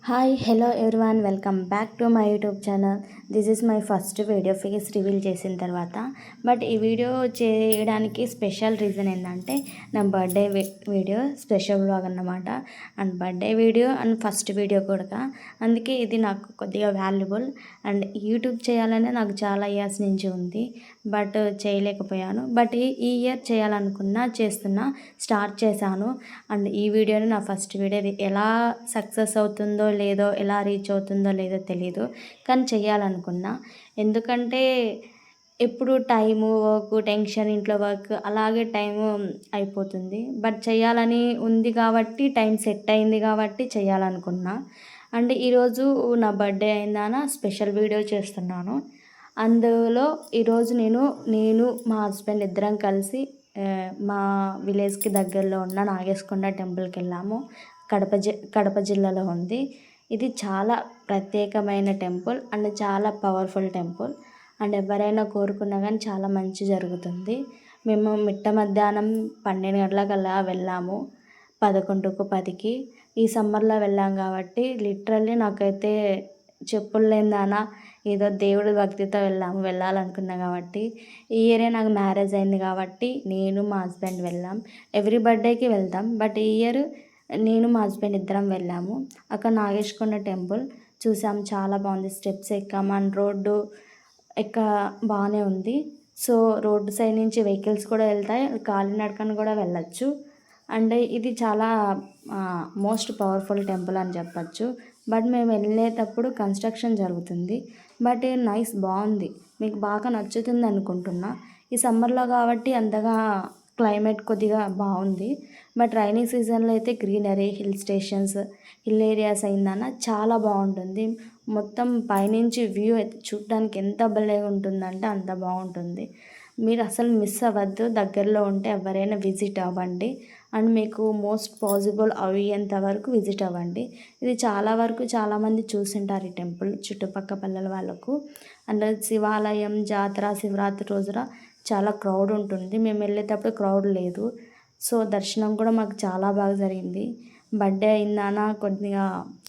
Hi hello everyone welcome back to my YouTube channel. This is my first video face reveal చేసిన తర్వాత. But ఈ video చేయడానికి special reason ఏంటంటే నా birthday video special vlog అన్నమాట. And birthday video and first video కూడా, అందుకే ఇది నాకు కొద్దిగా వాల్యుబుల్. అండ్ యూట్యూబ్ చేయాలనే నాకు చాలా ఇయర్స్ నుంచి ఉంది, బట్ చేయలేకపోయాను. బట్ ఈ ఇయర్ చేయాలనుకున్నా, స్టార్ట్ చేశాను. అండ్ ఈ వీడియోని నా ఫస్ట్ వీడియో ఎలా సక్సెస్ అవుతుందో లేదో, ఎలా రీచ్ అవుతుందో లేదో తెలీదు, కానీ చేయాలనుకున్నా. ఎందుకంటే ఎప్పుడు టైము, వర్క్, టెన్షన్, ఇంట్లో వర్క్ అలాగే టైము అయిపోతుంది. బట్ చేయాలని ఉంది కాబట్టి, టైం సెట్ అయింది కాబట్టి చేయాలనుకున్నా. అండ్ ఈరోజు నా బర్త్డే అయిందాన స్పెషల్ వీడియో చేస్తున్నాను. అందులో ఈరోజు నేను మా హస్బెండ్ ఇద్దరం కలిసి మా విలేజ్కి దగ్గరలో ఉన్న నాగేశకొండ టెంపుల్కి వెళ్ళాము. కడప జిల్లాలో ఉంది. ఇది చాలా ప్రత్యేకమైన టెంపుల్ అండ్ చాలా పవర్ఫుల్ టెంపుల్. అండ్ ఎవరైనా కోరుకున్నా కానీ చాలా మంచి జరుగుతుంది. మేము మిట్ట మధ్యాహ్నం 12 గంటలకల్లా వెళ్ళాము, 11:10కి. ఈ సమ్మర్లో వెళ్ళాం కాబట్టి లిటరల్లీ నాకైతే చెప్పులు లేనిదానా ఏదో దేవుడి భక్తితో వెళ్ళాలనుకున్నా కాబట్టి. ఈ ఇయరే నాకు మ్యారేజ్ అయింది కాబట్టి నేను మా హస్బెండ్ వెళ్ళాం. ఎవ్రీ బర్త్డేకి వెళ్తాం, బట్ ఈ ఇయర్ నేను మా హస్బెండ్ ఇద్దరం వెళ్ళాము. అక్కడ నాగేశకొండ టెంపుల్ చూసాం, చాలా బాగుంది. స్టెప్స్ ఎక్కాము అండ్ రోడ్డు బాగానే ఉంది. సో రోడ్డు సైడ్ నుంచి వెహికల్స్ కూడా వెళ్తాయి, కాలినడకన కూడా వెళ్ళచ్చు. అండ్ ఇది చాలా మోస్ట్ పవర్ఫుల్ టెంపుల్ అని చెప్పచ్చు. బట్ మేము వెళ్ళేటప్పుడు కన్స్ట్రక్షన్ జరుగుతుంది. బట్ నైస్, బాగుంది, మీకు బాగా నచ్చుతుంది అనుకుంటున్నా. ఈ సమ్మర్లో కాబట్టి అంతగా క్లైమేట్ కొద్దిగా బాగుంది. బట్ రైనీ సీజన్లో అయితే greenery, hill stations, hill areas అయిందన్న చాలా బాగుంటుంది. మొత్తం పైనుంచి వ్యూ అయితే చూడడానికి ఎంత భలే ఉంటుందంటే అంత బాగుంటుంది. మీరు అసలు మిస్ అవ్వద్దు. దగ్గరలో ఉంటే ఎవరైనా విజిట్ అవ్వండి. అండ్ మీకు మోస్ట్ పాసిబుల్ అయ్యేంత వరకు విజిట్ అవ్వండి. ఇది చాలా వరకు చాలామంది చూసింటారు ఈ టెంపుల్, చుట్టుపక్కల పల్లెల వాళ్ళకు. అండ్ శివాలయం జాతర శివరాత్రి రోజున చాలా క్రౌడ్ ఉంటుంది. మేము వెళ్ళేటప్పుడు క్రౌడ్ లేదు. సో దర్శనం కూడా మాకు చాలా బాగా జరిగింది. బర్త్డే అయిందాన కొద్దిగా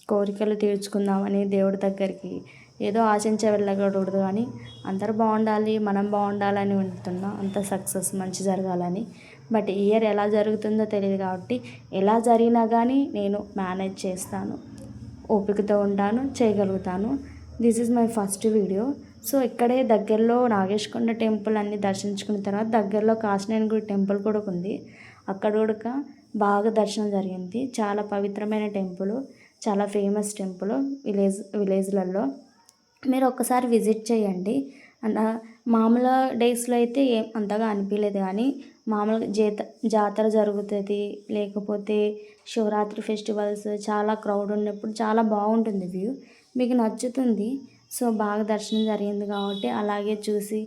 కోరికలు తీర్చుకుందామని దేవుడి దగ్గరికి ఏదో ఆశించే వెళ్ళకూడదు, కానీ అందరూ బాగుండాలి, మనం బాగుండాలని ఉంటున్నా, అంత సక్సెస్ మంచి జరగాలని. బట్ ఈ ఇయర్ ఎలా జరుగుతుందో తెలియదు కాబట్టి, ఎలా జరిగినా కానీ నేను మేనేజ్ చేస్తాను, ఓపికతో ఉంటాను, చేయగలుగుతాను. This is my first video. So ఇక్కడే దగ్గరలో నాగేశకొండ టెంపుల్ అన్ని దర్శించుకున్న తర్వాత దగ్గరలో కాశీనారాయణ టెంపుల్ కూడా ఉంది. అక్కడ కూడా బాగా దర్శనం జరిగింది. చాలా పవిత్రమైన టెంపుల్, చాలా ఫేమస్ టెంపుల్ విలేజ్లలో. మీరు ఒక్కసారి విజిట్ చేయండి. అండ్ మామూలు డేస్లో అయితే ఏం అంతగా అనిపించలేదు, కానీ మామూలుగా జాతర జరుగుతుంది, లేకపోతే శివరాత్రి ఫెస్టివల్స్ చాలా క్రౌడ్ ఉన్నప్పుడు చాలా బాగుంటుంది వ్యూ, మీకు నచ్చుతుంది. సో బాగా దర్శనం జరిగింది కాబట్టి అలాగే చూసి,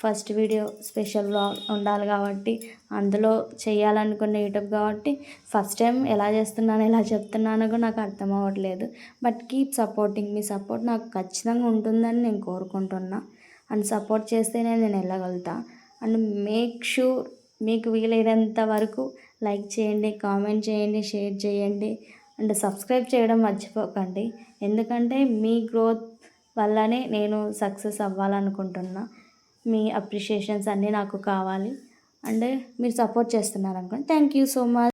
ఫస్ట్ వీడియో స్పెషల్ వ్లాగ్ ఉండాలి కాబట్టి, అందులో చేయాలనుకున్న యూట్యూబ్ కాబట్టి ఫస్ట్ టైం ఎలా చేస్తున్నాను, ఎలా చెప్తున్నానో కూడా నాకు అర్థం అవ్వట్లేదు. But keep supporting, me support నాకు ఖచ్చితంగా ఉంటుందని నేను కోరుకుంటున్నా. అండ్ సపోర్ట్ చేస్తేనే నేను వెళ్ళగలుగుతా. అండ్ మేక్ షూర్ మీకు వీలైనంత వరకు లైక్ చేయండి, కామెంట్ చేయండి, షేర్ చేయండి. అండ్ సబ్స్క్రైబ్ చేయడం మర్చిపోకండి. ఎందుకంటే మీ గ్రోత్ వల్లనే నేను సక్సెస్ అవ్వాలనుకుంటున్నా. మీ అప్రిషియేషన్స్ అన్నీ నాకు కావాలి. అండ్ మీరు సపోర్ట్ చేస్తున్నారు అనుకోండి. Thank you so much.